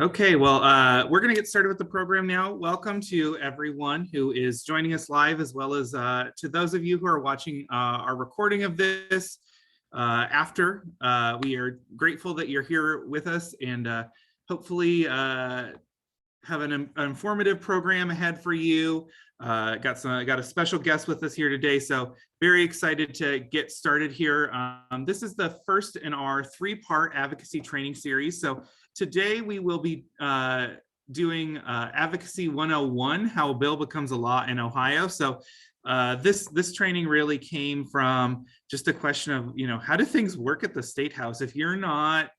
Okay, well, we're going to get started with the program now. Welcome to everyone who is joining us live, as well as to those of you who are watching our recording of this after. We are grateful that you're here with us, and hopefully have an informative program ahead for you. Got a special guest with us here today, so very excited to get started here. This is the first in our three-part advocacy training series. So today we will be doing Advocacy 101, how a bill becomes a law in Ohio. So this training really came from just a question of, how do things work at the Statehouse? If you're not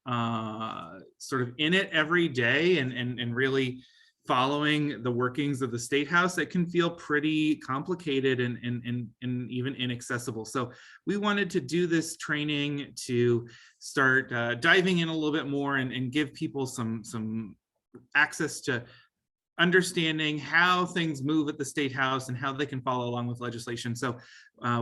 sort of in it every day and really following the workings of the Statehouse, it can feel pretty complicated and even inaccessible. So we wanted to do this training to start diving in a little bit more and give people some access to understanding how things move at the Statehouse and how they can follow along with legislation. So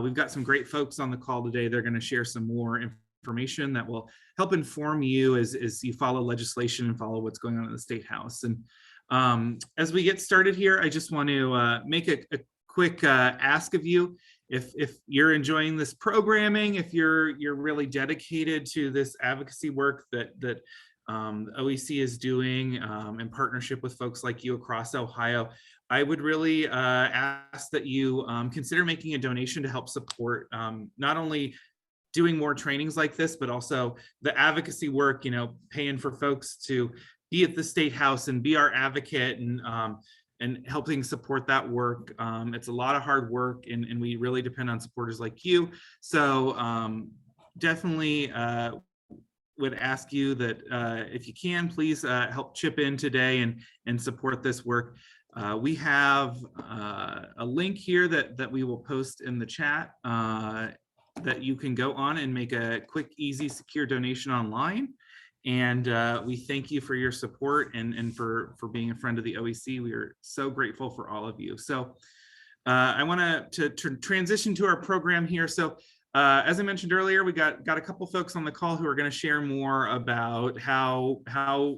we've got some great folks on the call today. They're going to share some more information that will help inform you as you follow legislation and follow what's going on in the Statehouse. And as we get started here, I just want to make a quick ask of you. If you're enjoying this programming, if you're really dedicated to this advocacy work that OEC is doing in partnership with folks like you across Ohio, I would really ask that you consider making a donation to help support not only doing more trainings like this, but also the advocacy work, paying for folks to be at the Statehouse and be our advocate and helping support that work. It's a lot of hard work, and we really depend on supporters like you. So definitely would ask you that if you can, please help chip in today and support this work. We have a link here that we will post in the chat that you can go on and make a quick, easy, secure donation online. And we thank you for your support and for being a friend of the OEC. We are so grateful for all of you. So I want to transition to our program here. So as I mentioned earlier, we got a couple folks on the call who are going to share more about how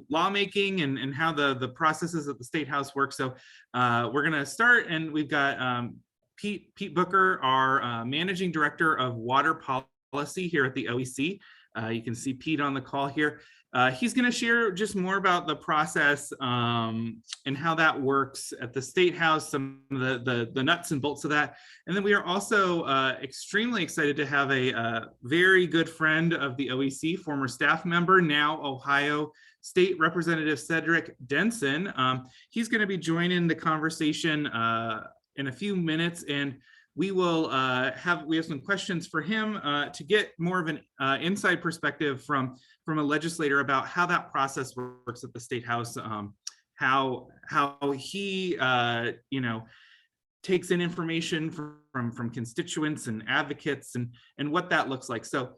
lawmaking and how the processes at the Statehouse work. So we're going to start, and we've got Pete Bucher, our Managing Director of Water Policy here at the OEC. You can see Pete on the call here. He's going to share just more about the process and how that works at the Statehouse, some of the nuts and bolts of that. And then we are also extremely excited to have a very good friend of the OEC, former staff member, now Ohio State Representative Sedrick Denson. He's going to be joining the conversation in a few minutes, and we will have some questions for him to get more of an inside perspective from a legislator about how that process works at the Statehouse, how he takes in information from constituents and advocates and what that looks like. So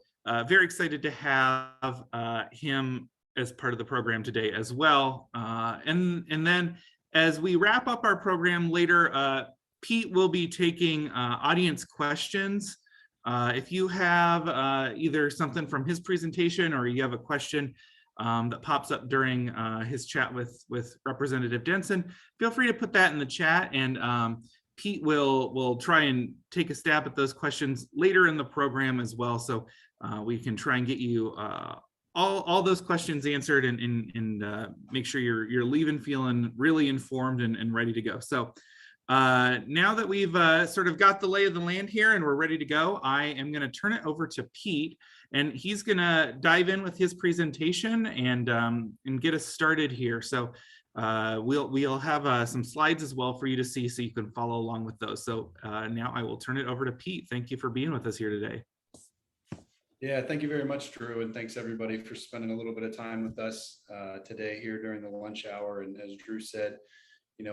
very excited to have him as part of the program today as well. And then as we wrap up our program later, Pete will be taking audience questions. If you have either something from his presentation or you have a question that pops up during his chat with Representative Denson, feel free to put that in the chat, and Pete will try and take a stab at those questions later in the program as well, so we can try and get you all those questions answered and make sure you're leaving feeling really informed and ready to go. So now that we've sort of got the lay of the land here and we're ready to go, I am going to turn it over to Pete, and he's going to dive in with his presentation and get us started here. So we'll have some slides as well for you to see so you can follow along with those. So now I will turn it over to Pete. Thank you for being with us here today. Yeah, thank you very much, Drew, and thanks everybody for spending a little bit of time with us today here during the lunch hour. And as Drew said,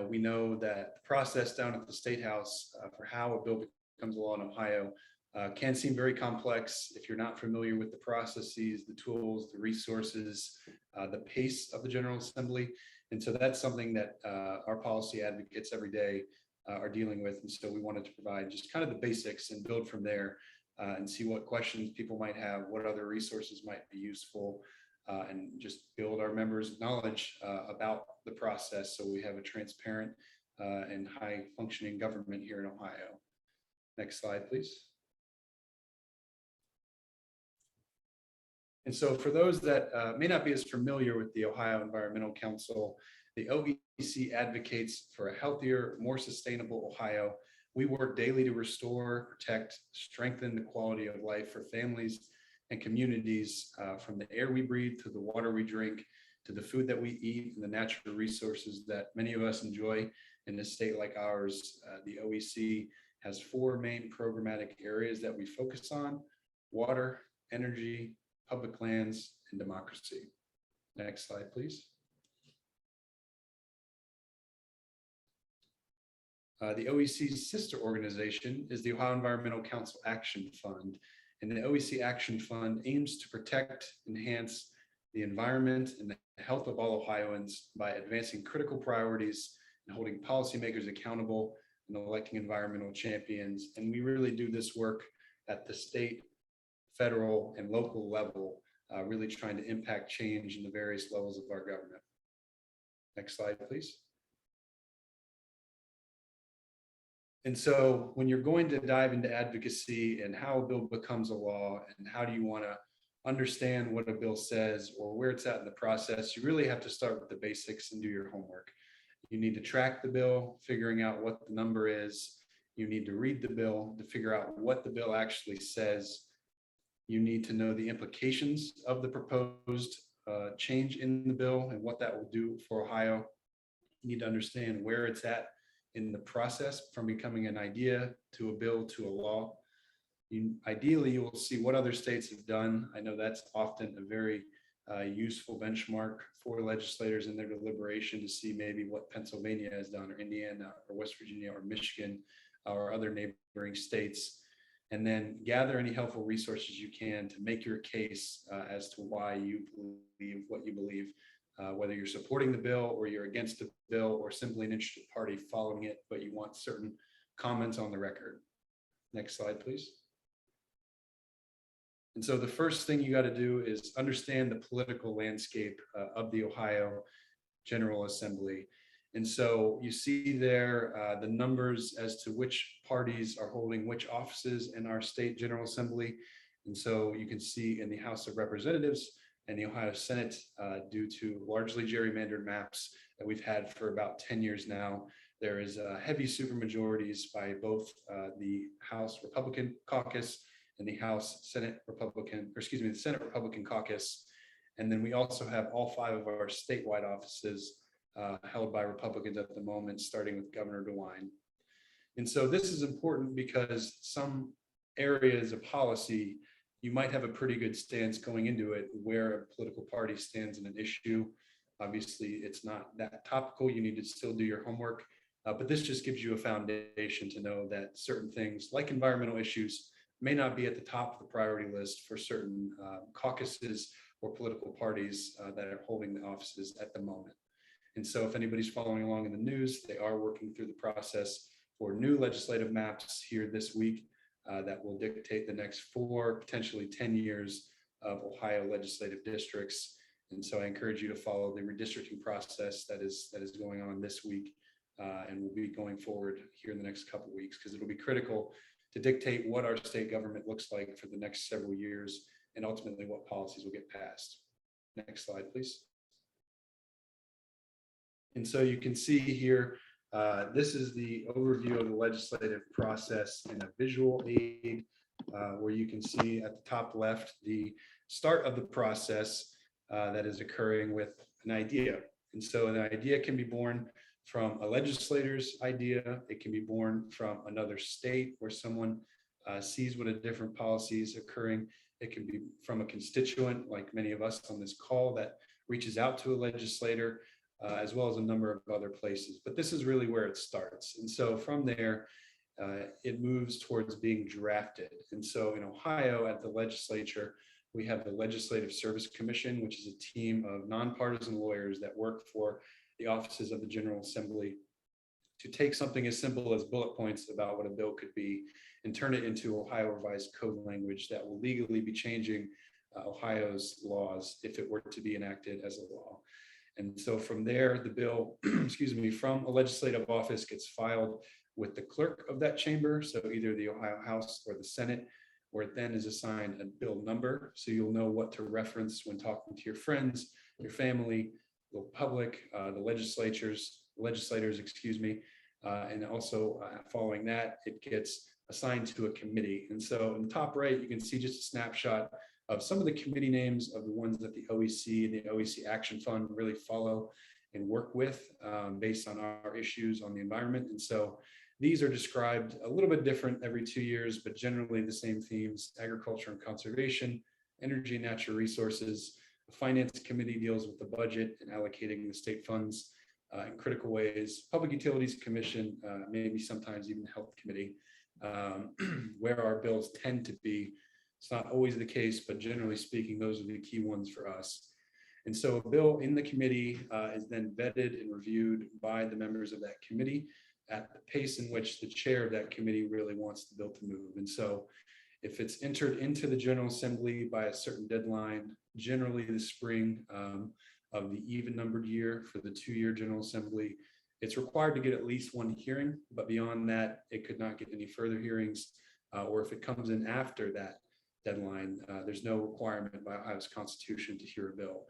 we know that the process down at the Statehouse for how a bill becomes a law in Ohio can seem very complex if you're not familiar with the processes, the tools, the resources, the pace of the General Assembly. And so that's something that our policy advocates every day are dealing with. And so we wanted to provide just kind of the basics and build from there and see what questions people might have, what other resources might be useful. and just build our members' knowledge about the process so we have a transparent and high functioning government here in Ohio. Next slide, please. And so for those that may not be as familiar with the Ohio Environmental Council, the OEC advocates for a healthier, more sustainable Ohio. We work daily to restore, protect, strengthen the quality of life for families and communities, from the air we breathe to the water we drink, to the food that we eat and the natural resources that many of us enjoy in a state like ours. The OEC has 4 main programmatic areas that we focus on: water, energy, public lands, and democracy. Next slide, please. The OEC's sister organization is the Ohio Environmental Council Action Fund, and the OEC Action Fund aims to protect, enhance the environment and the health of all Ohioans by advancing critical priorities and holding policymakers accountable and electing environmental champions. And we really do this work at the state, federal, and local level, really trying to impact change in the various levels of our government. Next slide, please. And so when you're going to dive into advocacy and how a bill becomes a law and how do you want to understand what a bill says or where it's at in the process, you really have to start with the basics and do your homework. You need to track the bill, figuring out what the number is. You need to read the bill to figure out what the bill actually says. You need to know the implications of the proposed change in the bill and what that will do for Ohio. You need to understand where it's at in the process from becoming an idea to a bill to a law. Ideally, you will see what other states have done. I know that's often a very useful benchmark for legislators in their deliberation to see maybe what Pennsylvania has done, or Indiana, or West Virginia, or Michigan, or other neighboring states. And then gather any helpful resources you can to make your case as to why you believe what you believe, whether you're supporting the bill or you're against the bill or simply an interested party following it, but you want certain comments on the record. Next slide, please. And so the first thing you got to do is understand the political landscape of the Ohio General Assembly. And so you see there the numbers as to which parties are holding which offices in our state General Assembly. And so you can see in the House of Representatives and the Ohio Senate, due to largely gerrymandered maps that we've had for about 10 years now, there is heavy supermajorities by both the House Republican caucus and the Senate Republican caucus. And then we also have all 5 of our statewide offices held by Republicans at the moment, starting with Governor DeWine. And so this is important because some areas of policy, you might have a pretty good stance going into it where a political party stands in an issue. Obviously, it's not that topical. You need to still do your homework, but this just gives you a foundation to know that certain things like environmental issues may not be at the top of the priority list for certain caucuses or political parties that are holding the offices at the moment. And so if anybody's following along in the news, they are working through the process for new legislative maps here this week that will dictate the next 4, potentially 10 years of Ohio legislative districts. And so I encourage you to follow the redistricting process that is going on this week and will be going forward here in the next couple of weeks, because it'll be critical to dictate what our state government looks like for the next several years and ultimately what policies will get passed. Next slide, please. And so you can see here, this is the overview of the legislative process in a visual aid, where you can see at the top left the start of the process that is occurring with an idea. And so an idea can be born from a legislator's idea. It can be born from another state where someone sees what a different policy is occurring. It can be from a constituent, like many of us on this call, that reaches out to a legislator, as well as a number of other places. But this is really where it starts. And so from there, it moves towards being drafted. And so in Ohio at the legislature, we have the Legislative Service Commission, which is a team of nonpartisan lawyers that work for the offices of the General Assembly to take something as simple as bullet points about what a bill could be and turn it into Ohio Revised Code language that will legally be changing Ohio's laws if it were to be enacted as a law. And so from there, the bill, excuse me, from a legislative office gets filed with the clerk of that chamber, so either the Ohio House or the Senate, where it then is assigned a bill number, so you'll know what to reference when talking to your friends, your family, the public, the legislators, excuse me, and also following that, it gets assigned to a committee. And so in the top right, you can see just a snapshot of some of the committee names of the ones that the OEC and the OEC Action Fund really follow and work with based on our issues on the environment. And so these are described a little bit different every 2 years, but generally the same themes: agriculture and conservation, energy and natural resources. The Finance Committee deals with the budget and allocating the state funds in critical ways. Public Utilities Commission, maybe sometimes even Health Committee, where our bills tend to be. It's not always the case, but generally speaking, those are the key ones for us. And so a bill in the committee is then vetted and reviewed by the members of that committee at the pace in which the chair of that committee really wants the bill to move. And so if it's entered into the General Assembly by a certain deadline, generally the spring of the even numbered year for the 2-year General Assembly, it's required to get at least one hearing, but beyond that, it could not get any further hearings. Or if it comes in after that deadline, there's no requirement by Ohio's Constitution to hear a bill.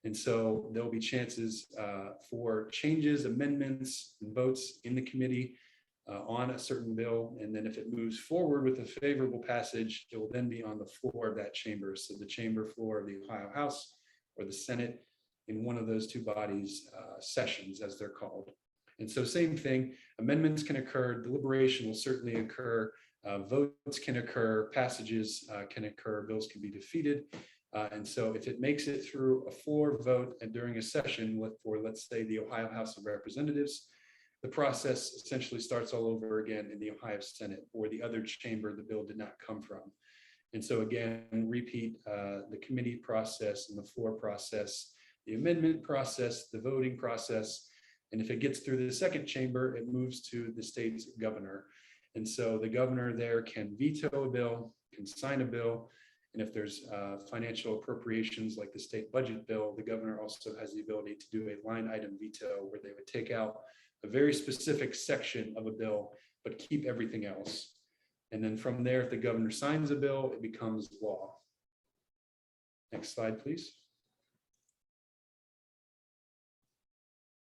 And so there'll be chances for changes, amendments, and votes in the committee on a certain bill. And then if it moves forward with a favorable passage, it will then be on the floor of that chamber. So the chamber floor of the Ohio House or the Senate, in one of those two bodies' sessions, as they're called. And so same thing, amendments can occur, deliberation will certainly occur, votes can occur, passages can occur, bills can be defeated. And so if it makes it through a floor vote and during a session for, let's say, the Ohio House of Representatives, the process essentially starts all over again in the Ohio Senate or the other chamber the bill did not come from. And so again, repeat the committee process and the floor process, the amendment process, the voting process. And if it gets through the second chamber, it moves to the state's governor. And so the governor there can veto a bill, can sign a bill. And if there's financial appropriations like the state budget bill, the governor also has the ability to do a line item veto where they would take out a very specific section of a bill, but keep everything else. And then from there, if the governor signs a bill, it becomes law. Next slide, please.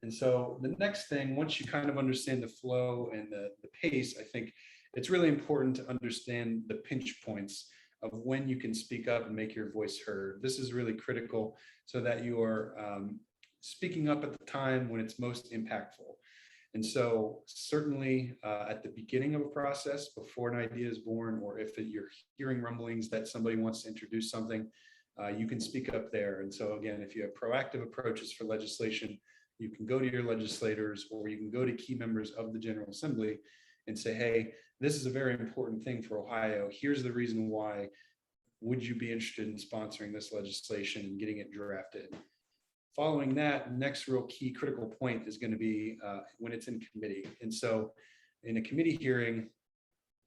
And so the next thing, once you kind of understand the flow and the pace, I think it's really important to understand the pinch points of when you can speak up and make your voice heard. This is really critical so that you are speaking up at the time when it's most impactful. And so certainly at the beginning of a process, before an idea is born, or if you're hearing rumblings that somebody wants to introduce something, you can speak up there. And so again, if you have proactive approaches for legislation, you can go to your legislators or you can go to key members of the General Assembly and say, hey, this is a very important thing for Ohio. Here's the reason why. Would you be interested in sponsoring this legislation and getting it drafted? Following that, next real key critical point is going to be when it's in committee. And so in a committee hearing,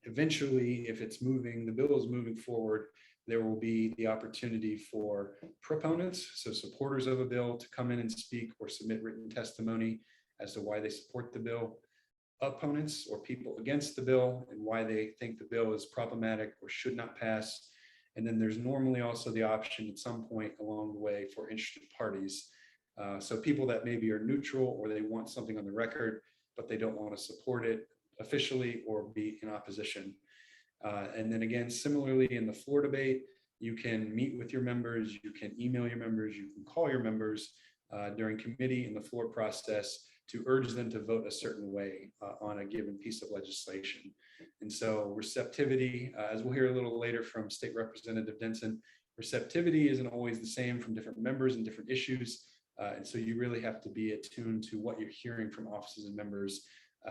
eventually, if it's moving, the bill is moving forward, there will be the opportunity for proponents, so supporters of a bill, to come in and speak or submit written testimony as to why they support the bill, opponents or people against the bill and why they think the bill is problematic or should not pass. And then there's normally also the option at some point along the way for interested parties. So people that maybe are neutral or they want something on the record, but they don't want to support it officially or be in opposition. And then again, similarly in the floor debate, you can meet with your members, you can email your members, you can call your members during committee in the floor process to urge them to vote a certain way on a given piece of legislation. And so receptivity, as we'll hear a little later from State Representative Denson, receptivity isn't always the same from different members and different issues. And so you really have to be attuned to what you're hearing from offices and members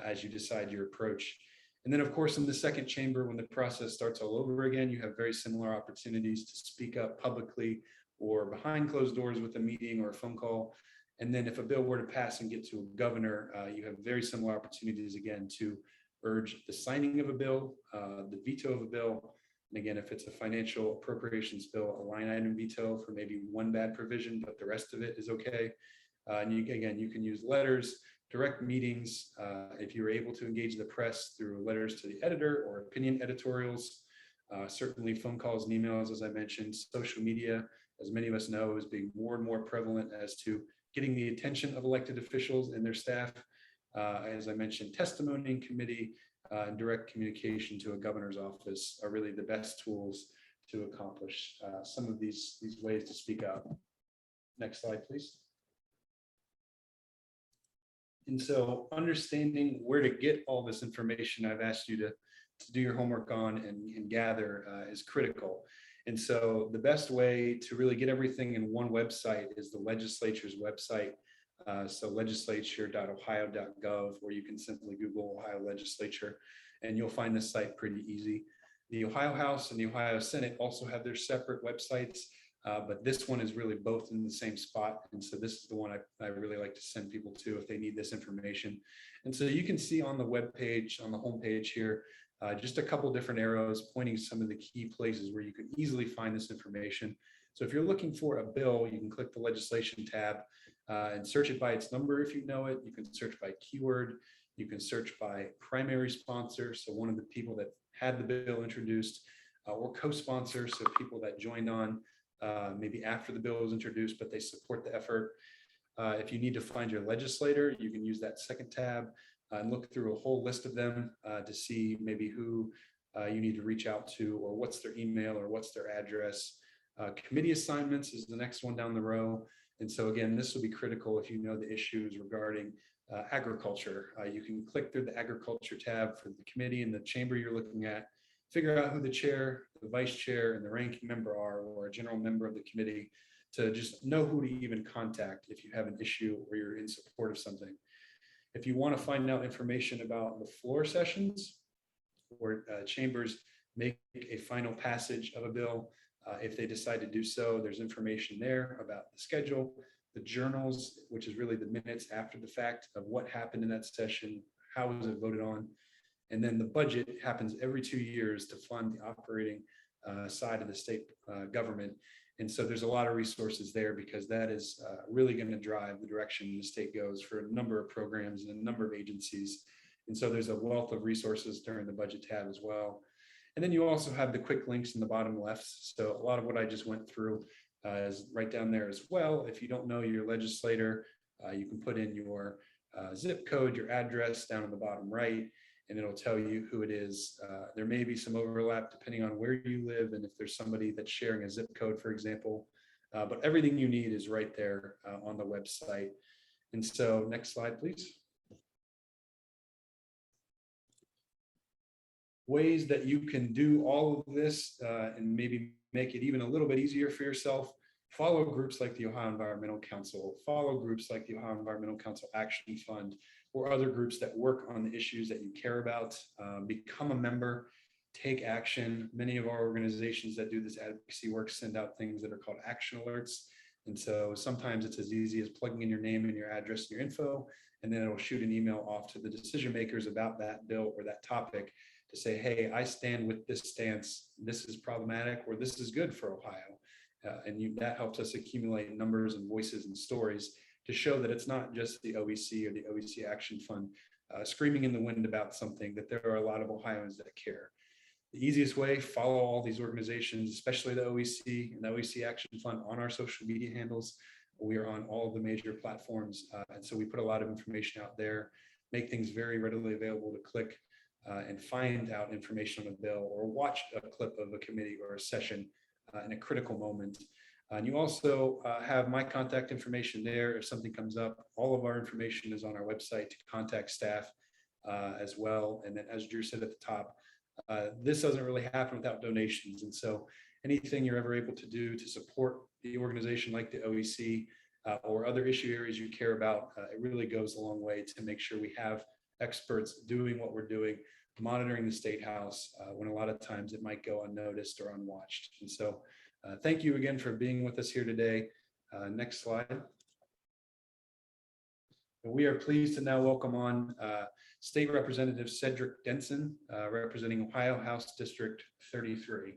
as you decide your approach. And then, of course, in the second chamber, when the process starts all over again, you have very similar opportunities to speak up publicly or behind closed doors with a meeting or a phone call. And then if a bill were to pass and get to a governor, you have very similar opportunities again to urge the signing of a bill, the veto of a bill, And again, if it's a financial appropriations bill, a line item veto for maybe one bad provision, but the rest of it is okay. And you can use letters, direct meetings, if you're able to engage the press through letters to the editor or opinion editorials, certainly phone calls and emails, as I mentioned. Social media, as many of us know, is being more and more prevalent as to getting the attention of elected officials and their staff. As I mentioned, testimony in committee and direct communication to a governor's office are really the best tools to accomplish some of these ways to speak up. Next slide, please. And so understanding where to get all this information I've asked you to do your homework on and gather is critical. And so the best way to really get everything in one website is the legislature's website. So legislature.ohio.gov, or you can simply Google Ohio Legislature, and you'll find this site pretty easy. The Ohio House and the Ohio Senate also have their separate websites, but this one is really both in the same spot. And so this is the one I really like to send people to if they need this information. And so you can see on the web page, on the home page here, just a couple different arrows pointing to some of the key places where you can easily find this information. So if you're looking for a bill, you can click the legislation tab and search it by its number if you know it. You can search by keyword. You can search by primary sponsor, so one of the people that had the bill introduced, or co-sponsor, so people that joined on maybe after the bill was introduced, but they support the effort. If you need to find your legislator, you can use that second tab and look through a whole list of them to see maybe who you need to reach out to, or what's their email, or what's their address. Committee assignments is the next one down the row. And so again, this will be critical if you know the issues regarding agriculture. You can click through the agriculture tab for the committee and the chamber you're looking at, figure out who the chair, the vice chair, and the ranking member are, or a general member of the committee, to just know who to even contact if you have an issue or you're in support of something. If you want to find out information about the floor sessions, or chambers make a final passage of a bill, if they decide to do so, there's information there about the schedule, the journals, which is really the minutes after the fact of what happened in that session, how was it voted on, and then the budget happens every 2 years to fund the operating side of the state government. And so there's a lot of resources there, because that is really going to drive the direction the state goes for a number of programs and a number of agencies. And so there's a wealth of resources during the budget tab as well. And then you also have the quick links in the bottom left. So a lot of what I just went through is right down there as well. If you don't know your legislator, you can put in your zip code, your address down in the bottom right, and it'll tell you who it is. There may be some overlap depending on where you live and if there's somebody that's sharing a zip code, for example. But everything you need is right there on the website. And so next slide, please. Ways that you can do all of this and maybe make it even a little bit easier for yourself. Follow groups like the Ohio Environmental Council, follow groups like the Ohio Environmental Council Action Fund, or other groups that work on the issues that you care about. Become a member, take action. Many of our organizations that do this advocacy work send out things that are called action alerts. And so sometimes it's as easy as plugging in your name and your address and your info, and then it'll shoot an email off to the decision makers about that bill or that topic to say, hey, I stand with this stance. This is problematic, or this is good for Ohio. That helps us accumulate numbers and voices and stories to show that it's not just the OEC or the OEC Action Fund screaming in the wind about something, that there are a lot of Ohioans that care. The easiest way, follow all these organizations, especially the OEC and the OEC Action Fund, on our social media handles. We are on all of the major platforms. And so we put a lot of information out there, make things very readily available to click and find out information on a bill, or watch a clip of a committee or a session in a critical moment. And you also have my contact information there if something comes up. All of our information is on our website to contact staff as well. And then, as Drew said at the top, this doesn't really happen without donations. And so anything you're ever able to do to support the organization like the OEC or other issue areas you care about, it really goes a long way to make sure we have experts doing what we're doing, monitoring the Statehouse when a lot of times it might go unnoticed or unwatched. And so thank you again for being with us here today. Next slide. We are pleased to now welcome on State Representative Sedrick Denson, representing Ohio House District 33.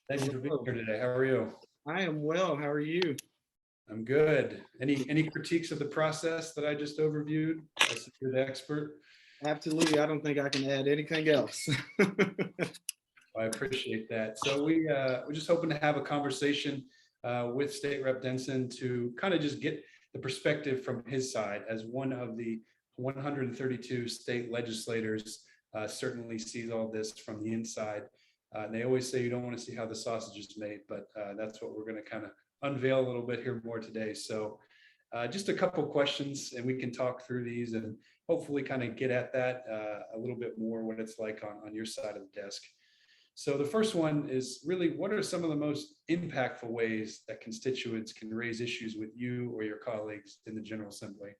Thank you for being Hello. here today. How are you? I am well. How are you? I'm good. Any critiques of the process that I just overviewed? As you're the expert. Absolutely. I don't think I can add anything else. I appreciate that. So we're just hoping to have a conversation with State Rep Denson to kind of just get the perspective from his side as one of the 132 state legislators. Certainly sees all this from the inside. And they always say you don't want to see how the sausage is made, but that's what we're going to kind of unveil a little bit here more today. So just a couple questions and we can talk through these and hopefully kind of get at that a little bit more what it's like on your side of the desk. So the first one is really, what are some of the most impactful ways that constituents can raise issues with you or your colleagues in the General Assembly?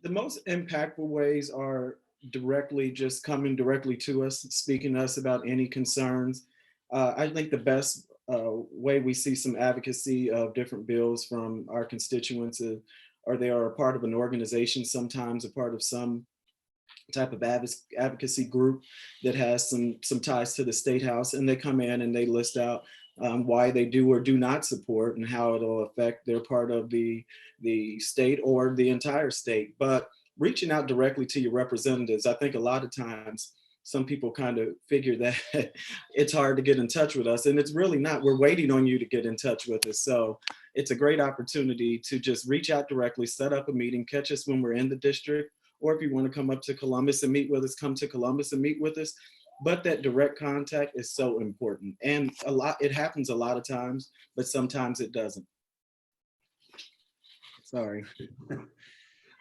The most impactful ways are directly just coming directly to us, speaking to us about any concerns. I think the best way we see some advocacy of different bills from our constituents or they are a part of an organization, sometimes a part of some type of advocacy group that has some ties to the Statehouse, and they come in and they list out why they do or do not support and how it'll affect their part of the state or the entire state. But reaching out directly to your representatives, I think a lot of times some people kind of figure that it's hard to get in touch with us, and it's really not. We're waiting on you to get in touch with us. So it's a great opportunity to just reach out directly, set up a meeting, catch us when we're in the district, or if you want to come up to Columbus and meet with us, come to Columbus and meet with us. But that direct contact is so important. And it happens a lot of times, but sometimes it doesn't. Sorry.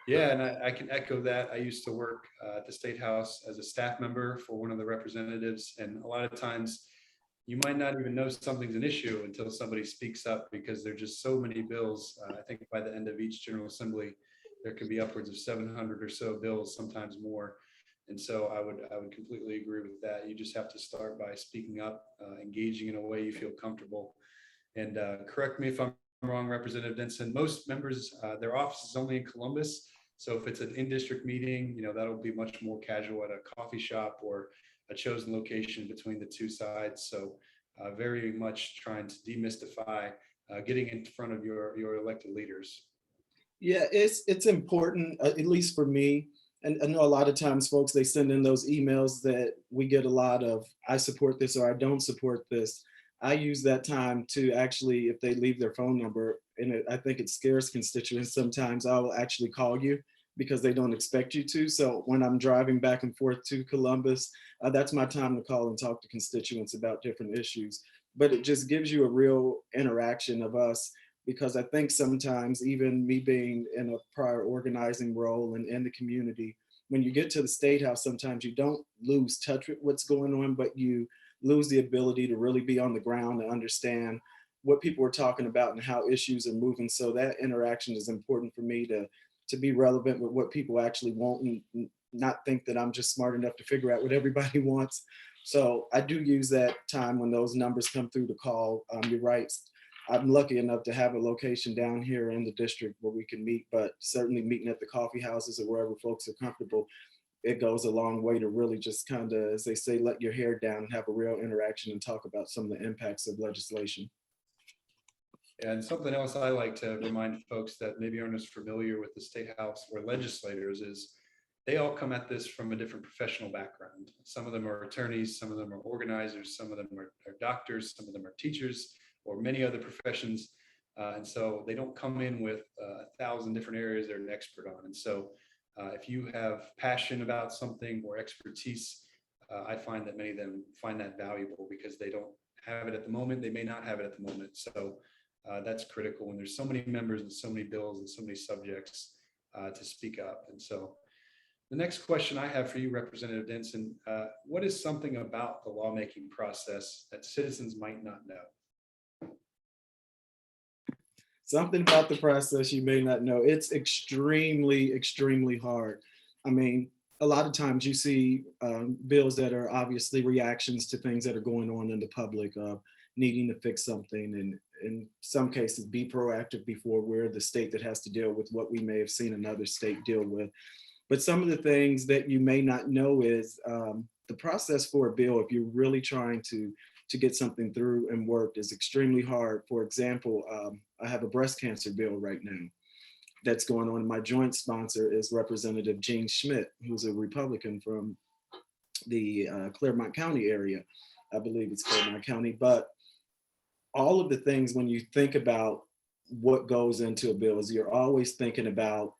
Yeah, and I can echo that. I used to work at the Statehouse as a staff member for one of the representatives. And a lot of times you might not even know something's an issue until somebody speaks up, because there are just so many bills. I think by the end of each General Assembly, there can be upwards of 700 or so bills, sometimes more. And so I would completely agree with that. You just have to start by speaking up, engaging in a way you feel comfortable. And correct me if I'm wrong, Representative Denson, most members, their office is only in Columbus. So if it's an in-district meeting, that'll be much more casual at a coffee shop or a chosen location between the two sides. So very much trying to demystify getting in front of your elected leaders. Yeah, it's important, at least for me. And I know a lot of times folks, they send in those emails that we get a lot of, I support this or I don't support this. I use that time to actually, if they leave their phone number, and I think it scares constituents sometimes, I will actually call you because they don't expect you to. So when I'm driving back and forth to Columbus, that's my time to call and talk to constituents about different issues. But it just gives you a real interaction of us, because I think sometimes, even me being in a prior organizing role and in the community, when you get to the Statehouse, sometimes you don't lose touch with what's going on, but you lose the ability to really be on the ground and understand what people are talking about and how issues are moving. So that interaction is important for me to be relevant with what people actually want and not think that I'm just smart enough to figure out what everybody wants. So I do use that time when those numbers come through to call. You're right. I'm lucky enough to have a location down here in the district where we can meet, but certainly meeting at the coffee houses or wherever folks are comfortable, it goes a long way to really just kind of, as they say, let your hair down and have a real interaction and talk about some of the impacts of legislation. And something else I like to remind folks that maybe aren't as familiar with the Statehouse or legislators is they all come at this from a different professional background. Some of them are attorneys, some of them are organizers, some of them are doctors, some of them are teachers, or many other professions. And so they don't come in with 1,000 different areas they're an expert on. And so if you have passion about something or expertise, I find that many of them find that valuable because they don't have it at the moment. They may not have it at the moment. So that's critical when there's so many members and so many bills and so many subjects to speak up. And so the next question I have for you, Representative Denson, what is something about the lawmaking process that citizens might not know? Something about the process you may not know. It's extremely, extremely hard. I mean, a lot of times you see bills that are obviously reactions to things that are going on in the public, needing to fix something, and in some cases be proactive before we're the state that has to deal with what we may have seen another state deal with. But some of the things that you may not know is the process for a bill, if you're really trying to to get something through and worked is extremely hard. For example, I have a breast cancer bill right now that's going on. My joint sponsor is Representative Gene Schmidt, who's a Republican from the Claremont County area. I believe it's Claremont County. But all of the things, when you think about what goes into a bill, is you're always thinking about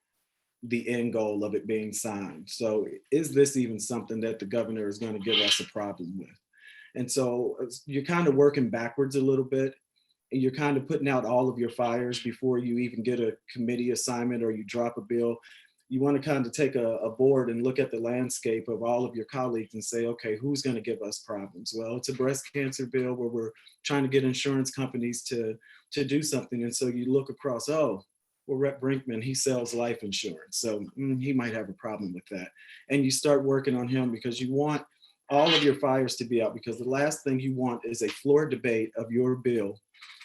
the end goal of it being signed. So is this even something that the governor is going to give us a problem with? And so you're kind of working backwards a little bit. And you're kind of putting out all of your fires before you even get a committee assignment or you drop a bill. You want to kind of take a board and look at the landscape of all of your colleagues and say, okay, who's going to give us problems? Well, it's a breast cancer bill where we're trying to get insurance companies to do something. And so you look across, oh, well, Rep. Brinkman, he sells life insurance. So he might have a problem with that. And you start working on him because you want all of your fires to be out, because the last thing you want is a floor debate of your bill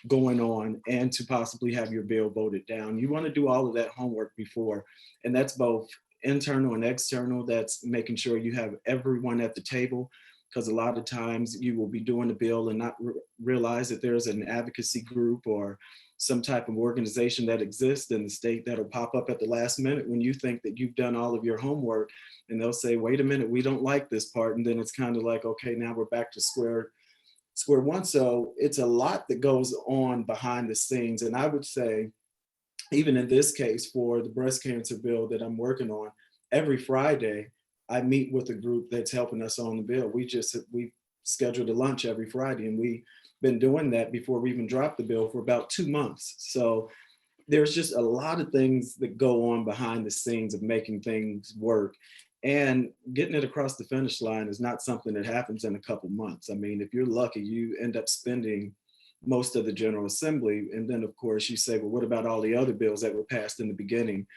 going on and to possibly have your bill voted down. You want to do all of that homework before, and that's both internal and external. That's making sure you have everyone at the table, because a lot of times you will be doing a bill and not realize that there's an advocacy group or some type of organization that exists in the state that'll pop up at the last minute when you think that you've done all of your homework, and they'll say, wait a minute, we don't like this part. And then it's kind of like, okay, now we're back to square one. So it's a lot that goes on behind the scenes. And I would say, even in this case, for the breast cancer bill that I'm working on, every Friday, I meet with a group that's helping us on the bill. We scheduled a lunch every Friday, and we've been doing that before we even dropped the bill for about 2 months. So there's just a lot of things that go on behind the scenes of making things work. And getting it across the finish line is not something that happens in a couple months. I mean, if you're lucky, you end up spending most of the General Assembly. And then, of course, you say, well, what about all the other bills that were passed in the beginning?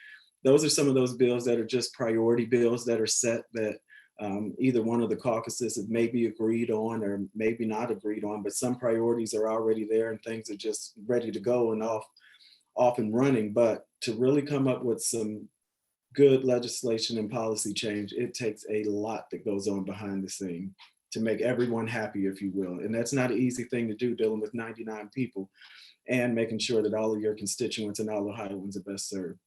Those are some of those bills that are just priority bills that are set, that either one of the caucuses have maybe agreed on or maybe not agreed on, but some priorities are already there and things are just ready to go and off and running. But to really come up with some good legislation and policy change, it takes a lot that goes on behind the scene to make everyone happy, if you will. And that's not an easy thing to do, dealing with 99 people and making sure that all of your constituents and all Ohioans are best served.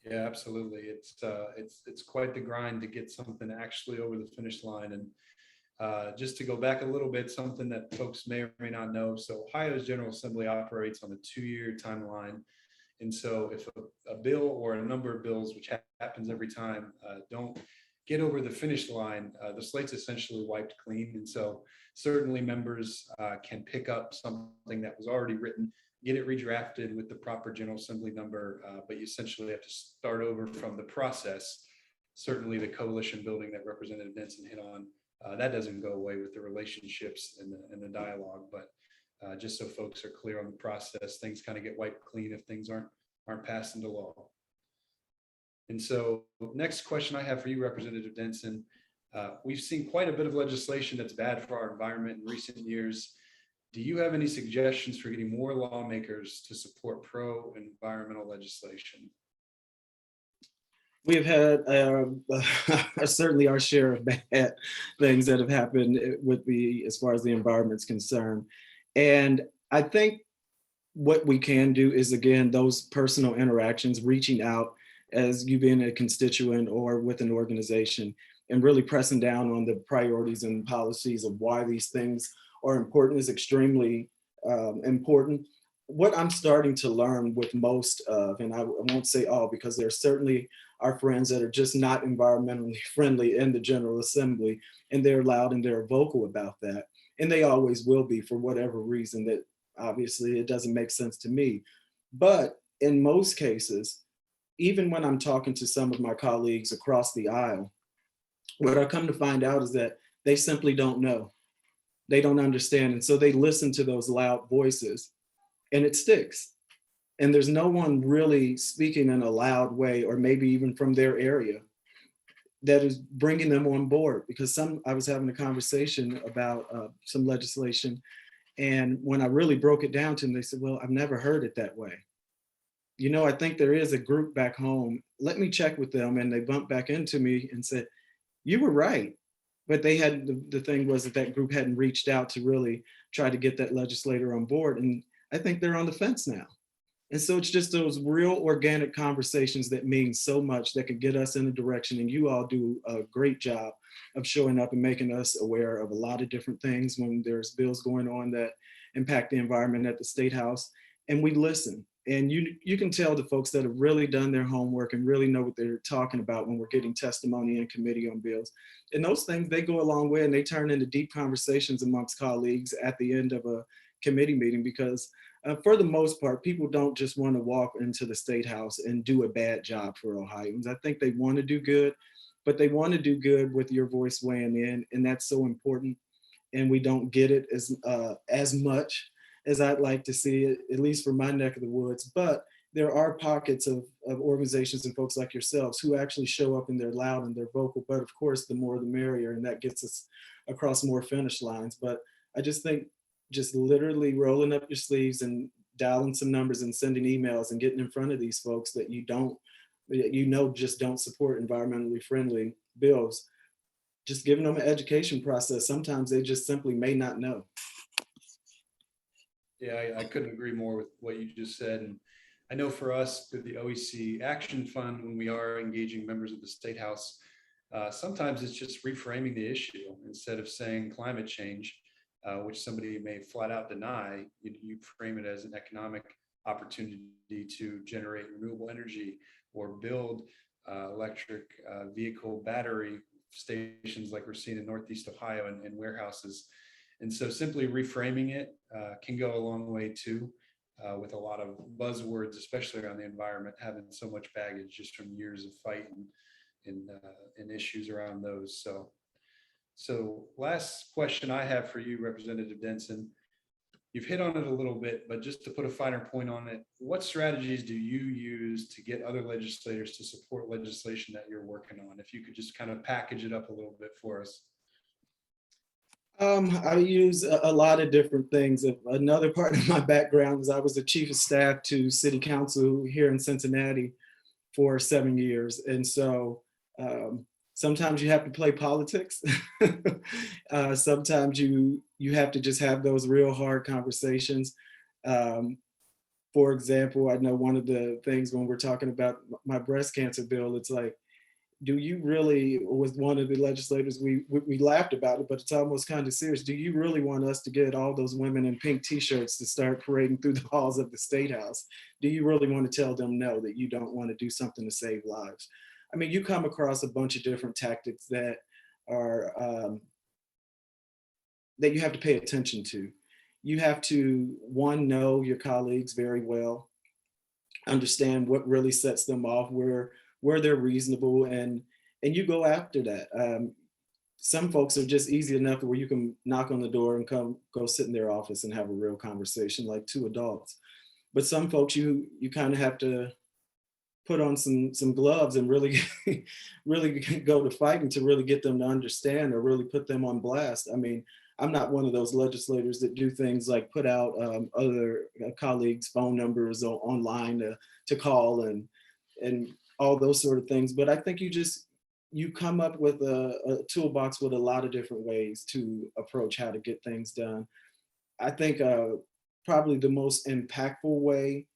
Yeah, absolutely. It's quite the grind to get something actually over the finish line. And just to go back a little bit, something that folks may or may not know. So Ohio's General Assembly operates on a 2-year timeline. And so if a bill or a number of bills, which happens every time, don't get over the finish line, the slate's essentially wiped clean. And so certainly members can pick up something that was already written, get it redrafted with the proper General Assembly number, but you essentially have to start over from the process. Certainly the coalition building that Representative Denson hit on, that doesn't go away with the relationships and the dialogue, but just so folks are clear on the process, things kind of get wiped clean if things aren't passed into law. And so next question I have for you, Representative Denson, we've seen quite a bit of legislation that's bad for our environment in recent years. Do you have any suggestions for getting more lawmakers to support pro-environmental legislation? We've had certainly our share of bad things that have happened as far as the environment's concerned. And I think what we can do is, again, those personal interactions, reaching out as you being a constituent or with an organization, and really pressing down on the priorities and policies of why these things are important is extremely important. What I'm starting to learn with most of, and I won't say all, because there certainly are friends that are just not environmentally friendly in the General Assembly, and they're loud and they're vocal about that. And they always will be, for whatever reason that obviously it doesn't make sense to me. But in most cases, even when I'm talking to some of my colleagues across the aisle, what I come to find out is that they simply don't know. They don't understand. And so they listen to those loud voices and it sticks. And there's no one really speaking in a loud way, or maybe even from their area, that is bringing them on board. Because I was having a conversation about some legislation, and when I really broke it down to them, they said, well, I've never heard it that way. You know, I think there is a group back home. Let me check with them. And they bumped back into me and said, you were right. but they had, the thing was that that group hadn't reached out to really try to get that legislator on board. And I think they're on the fence now. And so it's just those real organic conversations that mean so much, that can get us in a direction. And you all do a great job of showing up and making us aware of a lot of different things when there's bills going on that impact the environment at the Statehouse. And we listen. And you can tell the folks that have really done their homework and really know what they're talking about when we're getting testimony in committee on bills. And those things, they go a long way, and they turn into deep conversations amongst colleagues at the end of a committee meeting, because for the most part, people don't just want to walk into the Statehouse and do a bad job for Ohioans. I think they want to do good, but they want to do good with your voice weighing in, and that's so important. And we don't get it as much as I'd like to see it, at least for my neck of the woods. But there are pockets of organizations and folks like yourselves who actually show up and they're loud and they're vocal. But of course, the more the merrier, and that gets us across more finish lines. But I just think just literally rolling up your sleeves and dialing some numbers and sending emails and getting in front of these folks that just don't support environmentally friendly bills, just giving them an education process. Sometimes they just simply may not know. Yeah, I couldn't agree more with what you just said. And I know for us through the OEC Action Fund, when we are engaging members of the Statehouse, sometimes it's just reframing the issue. Instead of saying climate change, which somebody may flat out deny, you frame it as an economic opportunity to generate renewable energy or build electric vehicle battery stations like we're seeing in Northeast Ohio and warehouses. And so simply reframing it can go a long way too, with a lot of buzzwords, especially around the environment, having so much baggage just from years of fight and issues around those. So last question I have for you, Representative Denson, you've hit on it a little bit, but just to put a finer point on it, what strategies do you use to get other legislators to support legislation that you're working on? If you could just kind of package it up a little bit for us. I use a lot of different things. Another part of my background is I was the chief of staff to city council here in Cincinnati for 7 years. And so sometimes you have to play politics. Sometimes you have to just have those real hard conversations. For example, I know one of the things when we're talking about my breast cancer bill, it's like, do you really, with one of the legislators, we laughed about it, but it's almost kind of serious. Do you really want us to get all those women in pink t-shirts to start parading through the halls of the Statehouse? Do you really want to tell them no, that you don't want to do something to save lives? I mean, you come across a bunch of different tactics that are, that you have to pay attention to. You have to, one, know your colleagues very well, understand what really sets them off, where they're reasonable, and you go after that. Some folks are just easy enough where you can knock on the door and go sit in their office and have a real conversation like two adults. But some folks you kind of have to put on some gloves and really really go to fighting to really get them to understand or really put them on blast. I mean, I'm not one of those legislators that do things like put out other colleagues' phone numbers online to call and all those sort of things. But I think you come up with a toolbox with a lot of different ways to approach how to get things done. I think probably the most impactful way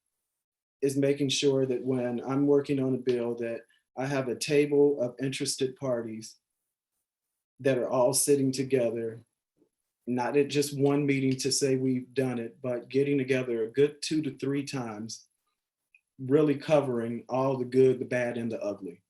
is making sure that when I'm working on a bill that I have a table of interested parties that are all sitting together, not at just one meeting to say we've done it, but getting together a good 2 to 3 times, really covering all the good, the bad, and the ugly.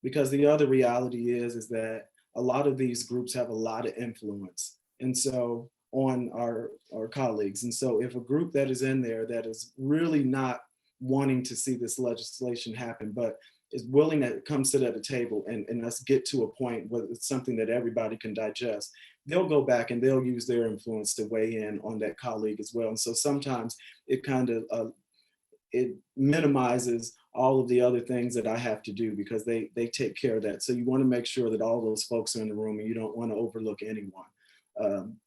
Because the other reality is that a lot of these groups have a lot of influence, and so on our colleagues. And so if a group that is in there that is really not wanting to see this legislation happen, but is willing to come sit at a table and us get to a point where it's something that everybody can digest, they'll go back and they'll use their influence to weigh in on that colleague as well. And so sometimes it kind of, it minimizes all of the other things that I have to do because they take care of that. So you want to make sure that all those folks are in the room and you don't want to overlook anyone.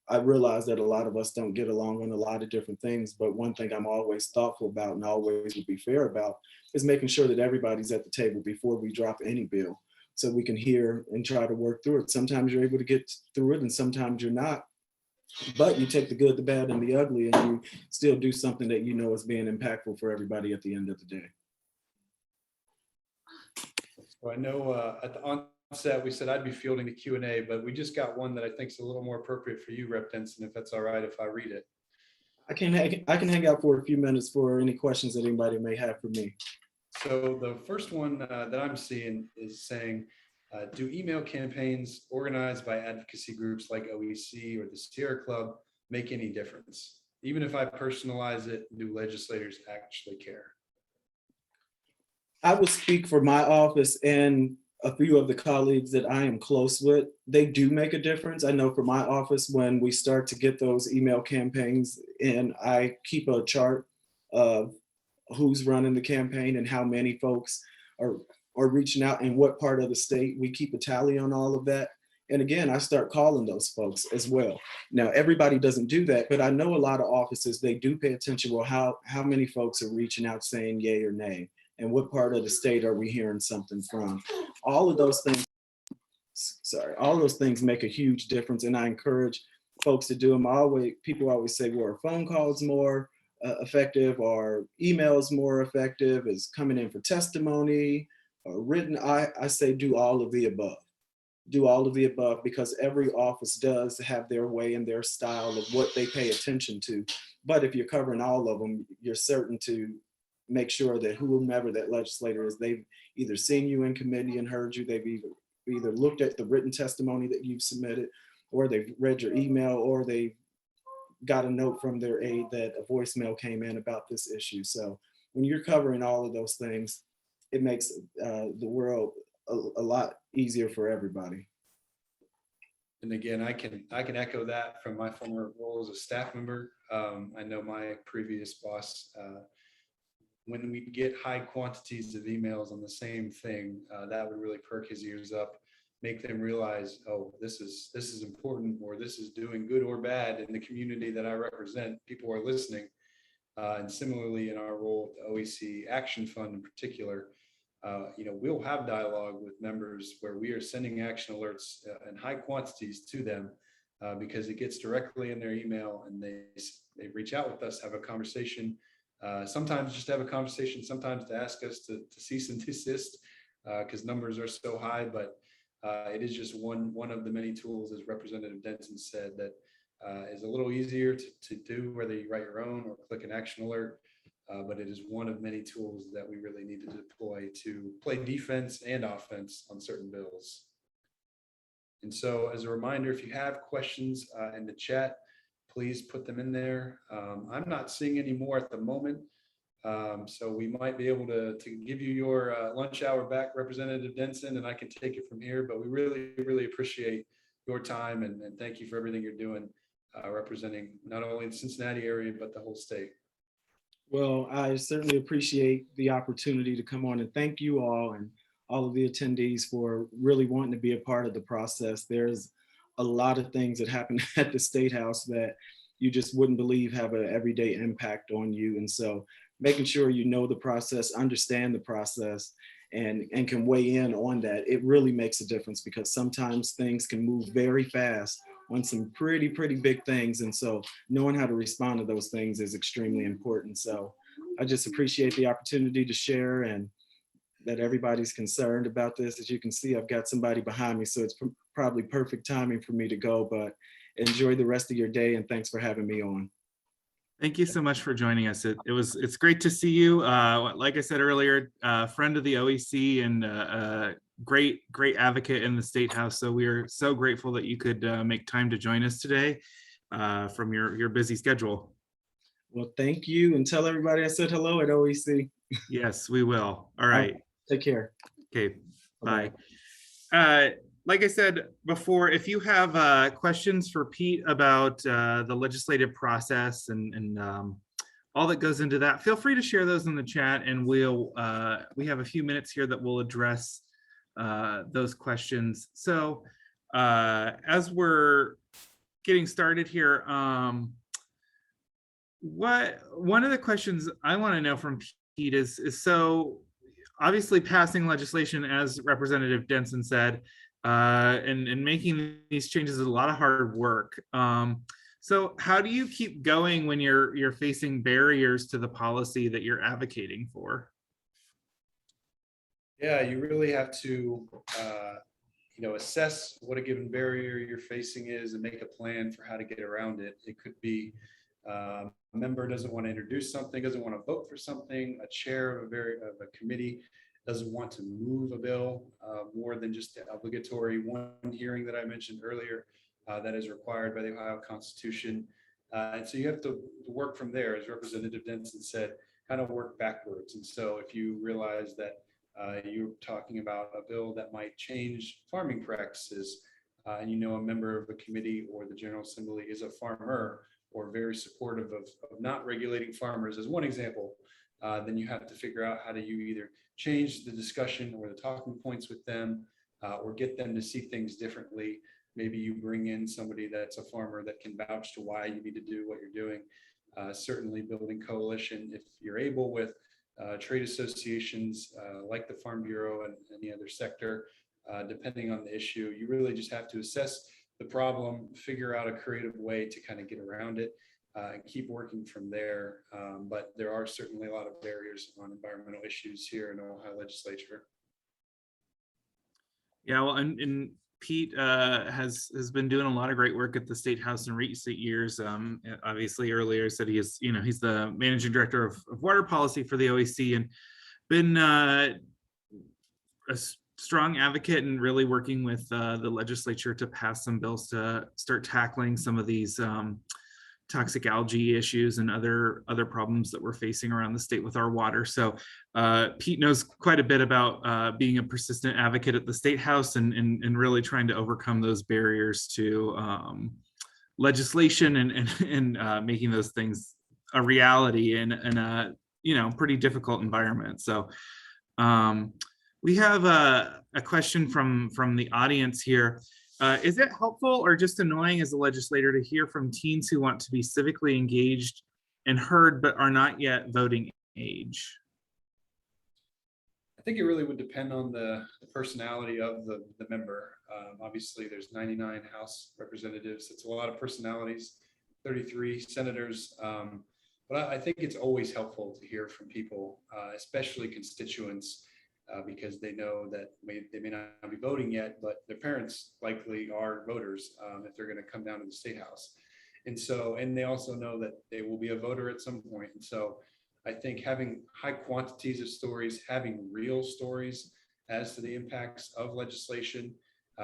I realize that a lot of us don't get along on a lot of different things, but one thing I'm always thoughtful about and always would be fair about is making sure that everybody's at the table before we drop any bill. so we can hear and try to work through it. Sometimes you're able to get through it and sometimes you're not. But you take the good, the bad, and the ugly, and you still do something that you know is being impactful for everybody at the end of the day. So I know at the onset, we said I'd be fielding the Q&A, but we just got one that I think is a little more appropriate for you, Rep. Denson, if that's all right, if I read it. I can hang out for a few minutes for any questions that anybody may have for me. So the first one that I'm seeing is saying, do email campaigns organized by advocacy groups like OEC or the Sierra Club make any difference? Even if I personalize it, do legislators actually care? I would speak for my office and a few of the colleagues that I am close with. They do make a difference. I know for my office, when we start to get those email campaigns in, I keep a chart of who's running the campaign and how many folks are reaching out and what part of the state. We keep a tally on all of that. And again, I start calling those folks as well. Now, everybody doesn't do that, but I know a lot of offices, they do pay attention. Well, how many folks are reaching out saying yay or nay? And what part of the state are we hearing something from? All of those things, all those things make a huge difference. And I encourage folks to do them. People always say, well, are phone calls more effective, or emails more effective? Is coming in for testimony or written? I say do all of the above. Do all of the above, because every office does have their way and their style of what they pay attention to. But if you're covering all of them, you're certain to make sure that whomever that legislator is, they've either seen you in committee and heard you, they've either looked at the written testimony that you've submitted, or they've read your email, or they got a note from their aide that a voicemail came in about this issue. So when you're covering all of those things, it makes the world a lot easier for everybody. And again, I can echo that from my former role as a staff member. I know my previous boss, when we get high quantities of emails on the same thing, that would really perk his ears up, make them realize, oh, this is important, or this is doing good or bad in the community that I represent. People are listening. And similarly, in our role at the OEC Action Fund in particular, we'll have dialogue with members where we are sending action alerts in high quantities to them because it gets directly in their email, and they reach out with us, have a conversation. Sometimes just have a conversation, sometimes to ask us to cease and desist because numbers are so high. But it is just one of the many tools, as Representative Denson said, that is a little easier to do, whether you write your own or click an action alert. But it is one of many tools that we really need to deploy to play defense and offense on certain bills. And so, as a reminder, if you have questions in the chat, please put them in there. I'm not seeing any more at the moment, so we might be able to give you your lunch hour back, Representative Denson, and I can take it from here. But we really, really appreciate your time, and thank you for everything you're doing, representing not only the Cincinnati area, but the whole state. Well, I certainly appreciate the opportunity to come on, and thank you all and all of the attendees for really wanting to be a part of the process. There's a lot of things that happen at the Statehouse that you just wouldn't believe have an everyday impact on you. And so making sure you know the process, understand the process, and can weigh in on that, it really makes a difference, because sometimes things can move very fast on some pretty big things. And so knowing how to respond to those things is extremely important. So I just appreciate the opportunity to share, and that everybody's concerned about this. As you can see, I've got somebody behind me, so it's probably perfect timing for me to go, but enjoy the rest of your day, and thanks for having me on. Thank you so much for joining us. It's great to see you. Like I said earlier, friend of the OEC and great advocate in the Statehouse. So we are so grateful that you could make time to join us today from your busy schedule. Well, thank you, and tell everybody I said hello at OEC. Yes, we will. All right. Take care. Okay. Bye. Like I said before, if you have questions for Pete about the legislative process and all that goes into that, feel free to share those in the chat, and we have a few minutes here that we'll address those questions. So as we're getting started here, one of the questions I want to know from Pete is so obviously passing legislation, as Representative Denson said, and making these changes is a lot of hard work. So how do you keep going when you're facing barriers to the policy that you're advocating for? Yeah, you really have to, assess what a given barrier you're facing is and make a plan for how to get around it. It could be a member doesn't want to introduce something, doesn't want to vote for something, a chair of a committee doesn't want to move a bill more than just the obligatory one hearing that I mentioned earlier that is required by the Ohio Constitution. And so you have to work from there, as Representative Denson said, kind of work backwards. And so if you realize that you're talking about a bill that might change farming practices, and a member of a committee or the General Assembly is a farmer or very supportive of not regulating farmers, as one example, then you have to figure out how do you either change the discussion or the talking points with them, or get them to see things differently. Maybe you bring in somebody that's a farmer that can vouch to why you need to do what you're doing. Certainly building coalition, if you're able, with trade associations like the Farm Bureau and any other sector, depending on the issue. You really just have to assess the problem, figure out a creative way to kind of get around it, and keep working from there. But there are certainly a lot of barriers on environmental issues here in the Ohio legislature. Yeah, well, and Pete has been doing a lot of great work at the Statehouse in recent years. Obviously, earlier I said he's the managing director of water policy for the OEC, and been a strong advocate and really working with the legislature to pass some bills to start tackling some of these toxic algae issues and other problems that we're facing around the state with our water. So Pete knows quite a bit about being a persistent advocate at the Statehouse and really trying to overcome those barriers to legislation and making those things a reality in a pretty difficult environment. So we have a question from the audience here. Is it helpful or just annoying as a legislator to hear from teens who want to be civically engaged and heard but are not yet voting age? I think it really would depend on the personality of the member. Obviously, there's 99 House representatives. It's a lot of personalities, 33 senators. But I think it's always helpful to hear from people, especially constituents, because they know that they may not be voting yet, but their parents likely are voters if they're going to come down to the Statehouse. And they also know that they will be a voter at some point. And so I think having high quantities of stories, having real stories as to the impacts of legislation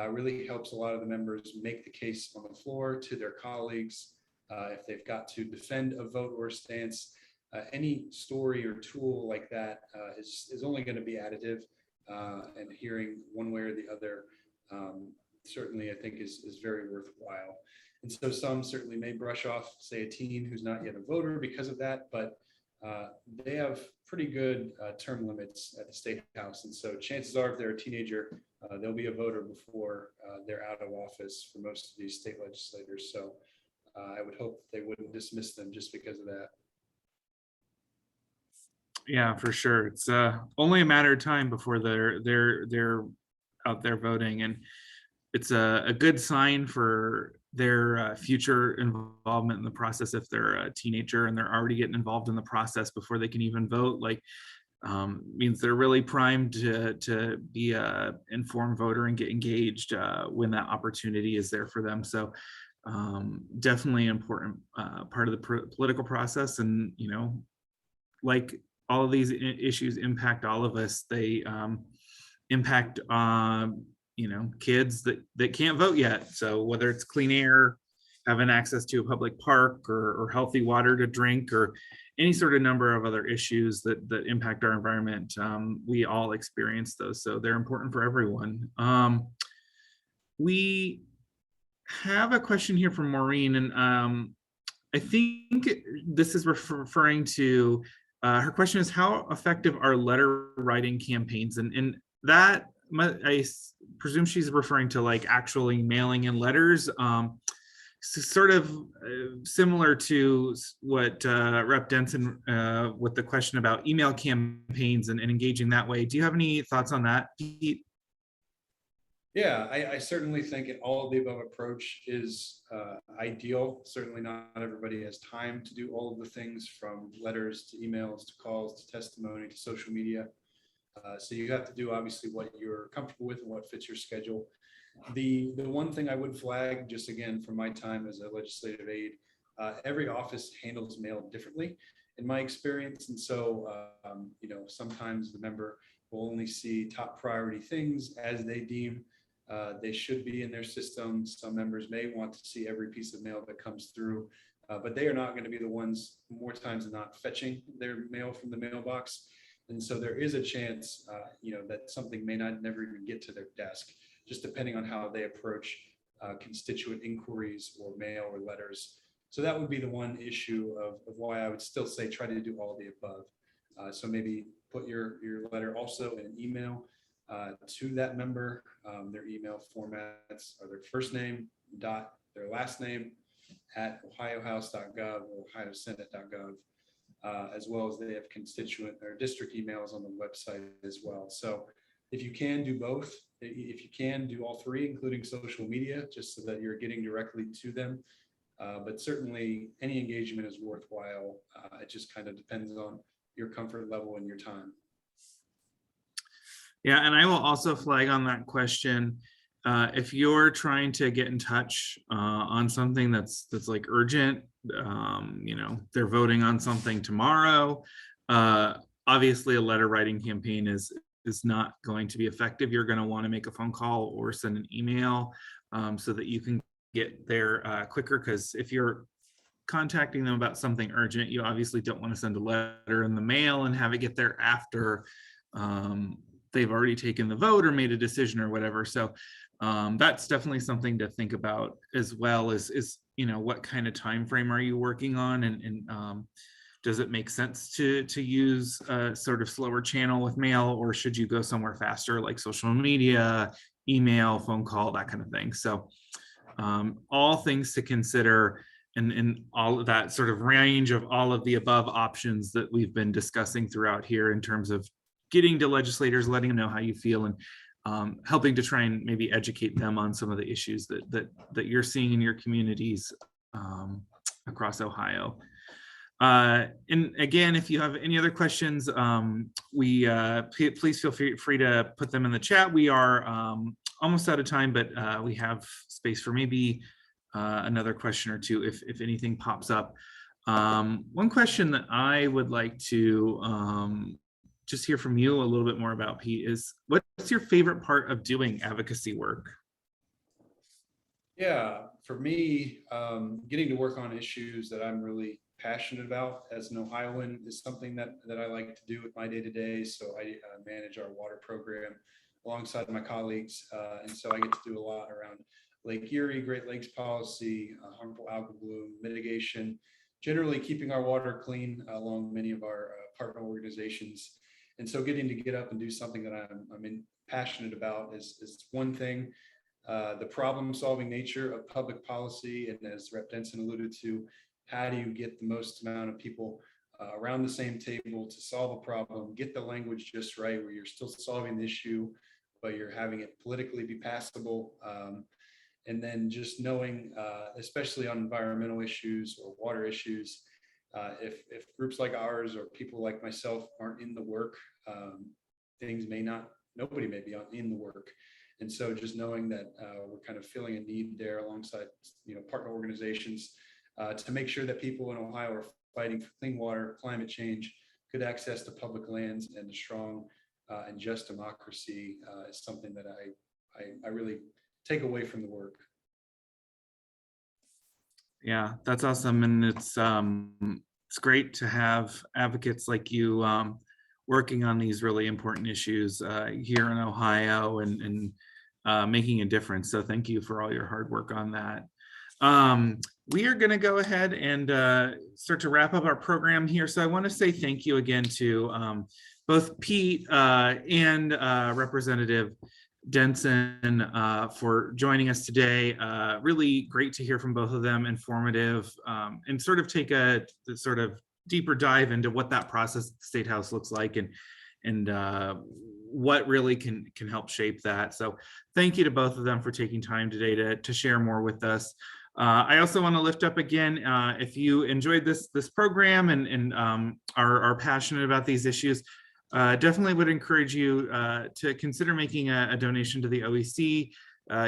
really helps a lot of the members make the case on the floor to their colleagues. If they've got to defend a vote or stance, any story or tool like that is only going to be additive, and hearing one way or the other certainly I think is very worthwhile. And so some certainly may brush off, say, a teen who's not yet a voter because of that, but they have pretty good term limits at the Statehouse. And so chances are if they're a teenager, they'll be a voter before they're out of office for most of these state legislators. So I would hope they wouldn't dismiss them just because of that. Yeah, for sure. It's only a matter of time before they're out there voting, and it's a good sign for their future involvement in the process if they're a teenager and they're already getting involved in the process before they can even vote. Like means they're really primed to be a informed voter and get engaged when that opportunity is there for them. So definitely an important part of the political process. And like all of these issues impact all of us. They impact kids that can't vote yet. So whether it's clean air, having access to a public park, or healthy water to drink, or any sort of number of other issues that impact our environment, we all experience those. So they're important for everyone. We have a question here from Maureen, and I think this is referring to her question is, how effective are letter writing campaigns? And that, I presume she's referring to like actually mailing in letters. sort of similar to what Rep. Denson with the question about email campaigns and engaging that way. Do you have any thoughts on that, Pete? Yeah, I certainly think an all of the above approach is ideal. Certainly not everybody has time to do all of the things, from letters to emails to calls to testimony to social media. So you have to do obviously what you're comfortable with and what fits your schedule. The one thing I would flag, just again from my time as a legislative aide, every office handles mail differently in my experience. And so, sometimes the member will only see top priority things as they deem they should be in their system. Some members may want to see every piece of mail that comes through, but they are not going to be the ones, more times than not, fetching their mail from the mailbox. And so there is a chance, that something may never even get to their desk, just depending on how they approach constituent inquiries or mail or letters. So that would be the one issue of why I would still say try to do all the above. So maybe put your letter also in an email to that member. Their email formats are their first name dot their last name at ohiohouse.gov or ohiosenate.gov, as well as they have constituent or district emails on the website as well. So if you can do both, if you can do all three, including social media, just so that you're getting directly to them. But certainly any engagement is worthwhile. It just kind of depends on your comfort level and your time. Yeah, and I will also flag on that question. If you're trying to get in touch on something that's like urgent, they're voting on something tomorrow. Obviously, a letter writing campaign is not going to be effective. You're going to want to make a phone call or send an email so that you can get there quicker. Because if you're contacting them about something urgent, you obviously don't want to send a letter in the mail and have it get there after they've already taken the vote or made a decision or whatever. So that's definitely something to think about, as well as what kind of time frame are you working on, and does it make sense to use a sort of slower channel with mail, or should you go somewhere faster like social media, email, phone call, that kind of thing. So all things to consider, and all of that sort of range of all of the above options that we've been discussing throughout here in terms of getting to legislators, letting them know how you feel, and helping to try and maybe educate them on some of the issues that you're seeing in your communities across Ohio. And again, if you have any other questions, please feel free to put them in the chat. We are almost out of time, but we have space for maybe another question or two if anything pops up. One question that I would like to just hear from you a little bit more about, Pete, is what's your favorite part of doing advocacy work? Yeah, for me, getting to work on issues that I'm really passionate about as an Ohioan is something that I like to do with my day-to-day. So I manage our water program alongside my colleagues. And so I get to do a lot around Lake Erie, Great Lakes policy, harmful algal bloom mitigation, generally keeping our water clean along many of our partner organizations. And so getting to get up and do something that I'm passionate about is one thing. The problem-solving nature of public policy, and as Rep. Denson alluded to, how do you get the most amount of people around the same table to solve a problem, get the language just right, where you're still solving the issue, but you're having it politically be passable. And then just knowing, especially on environmental issues or water issues, if groups like ours or people like myself aren't in the work, nobody may be in the work. And so just knowing that we're kind of filling a need there alongside, partner organizations to make sure that people in Ohio are fighting for clean water, climate change, good access to public lands, and a strong and just democracy is something that I really take away from the work. Yeah, that's awesome. And it's great to have advocates like you working on these really important issues here in Ohio and making a difference. So thank you for all your hard work on that. We are going to go ahead and start to wrap up our program here. So I want to say thank you again to both Pete and Representative Denson for joining us today. Really great to hear from both of them, informative, and sort of take a sort of deeper dive into what that process at the State House looks like and what really can help shape that. So thank you to both of them for taking time today to share more with us. I also want to lift up again, if you enjoyed this program and are passionate about these issues, definitely would encourage you to consider making a donation to the OEC.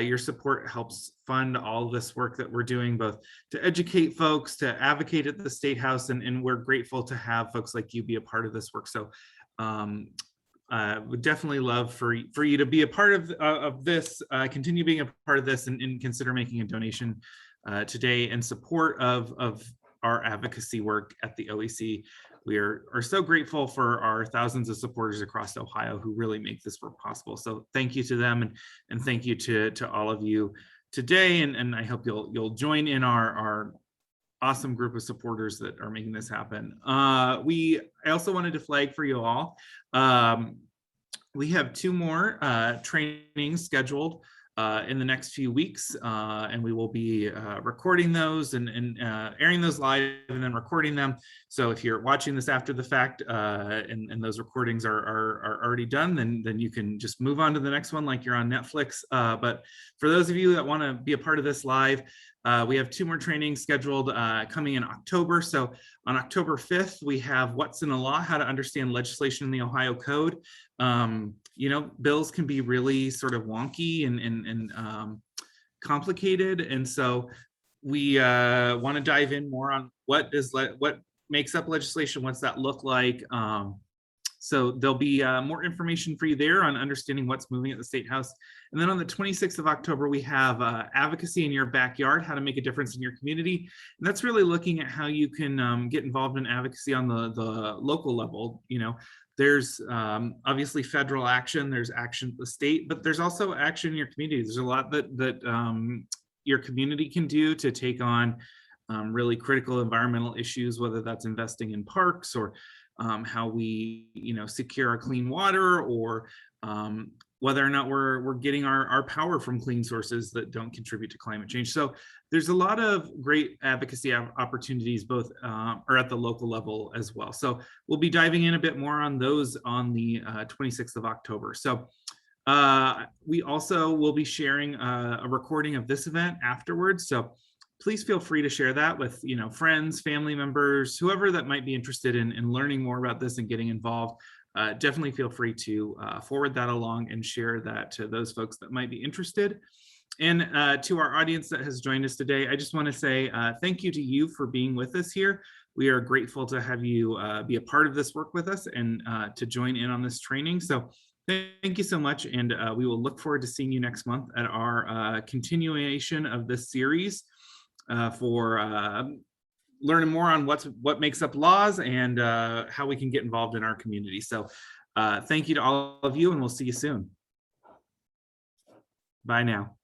Your support helps fund all this work that we're doing, both to educate folks, to advocate at the State House, and we're grateful to have folks like you be a part of this work. So would definitely love for you to be a part of this, continue being a part of this, and consider making a donation today in support of our advocacy work at the OEC. We are so grateful for our thousands of supporters across Ohio who really make this work possible. So thank you to them, and thank you to all of you today. And I hope you'll join in our awesome group of supporters that are making this happen. I also wanted to flag for you all. We have 2 more trainings scheduled in the next few weeks, and we will be recording those and airing those live and then recording them. So if you're watching this after the fact and those recordings are already done, then you can just move on to the next one like you're on Netflix. But for those of you that want to be a part of this live, we have 2 more trainings scheduled coming in October. So on October 5th, we have What's in a Law, How to Understand Legislation in the Ohio Code. You know, bills can be really sort of wonky and complicated. And so we want to dive in more on what makes up legislation, what's that look like. So there'll be more information for you there on understanding what's moving at the State House. And then on the 26th of October, we have Advocacy in Your Backyard, How to Make a Difference in Your Community. And that's really looking at how you can get involved in advocacy on the local level. You know, there's obviously federal action, there's action at the state, but there's also action in your community. There's a lot that your community can do to take on really critical environmental issues, whether that's investing in parks or how we, secure our clean water, or whether or not we're getting our power from clean sources that don't contribute to climate change. So there's a lot of great advocacy opportunities, both or at the local level as well. So we'll be diving in a bit more on those on the 26th of October. So we also will be sharing a recording of this event afterwards. So please feel free to share that with friends, family members, whoever that might be interested in learning more about this and getting involved. Definitely feel free to forward that along and share that to those folks that might be interested. And to our audience that has joined us today, I just want to say thank you to you for being with us here. We are grateful to have you be a part of this work with us and to join in on this training. So thank you so much. And we will look forward to seeing you next month at our continuation of this series for learning more on what makes up laws and how we can get involved in our community. So thank you to all of you, and we'll see you soon. Bye now.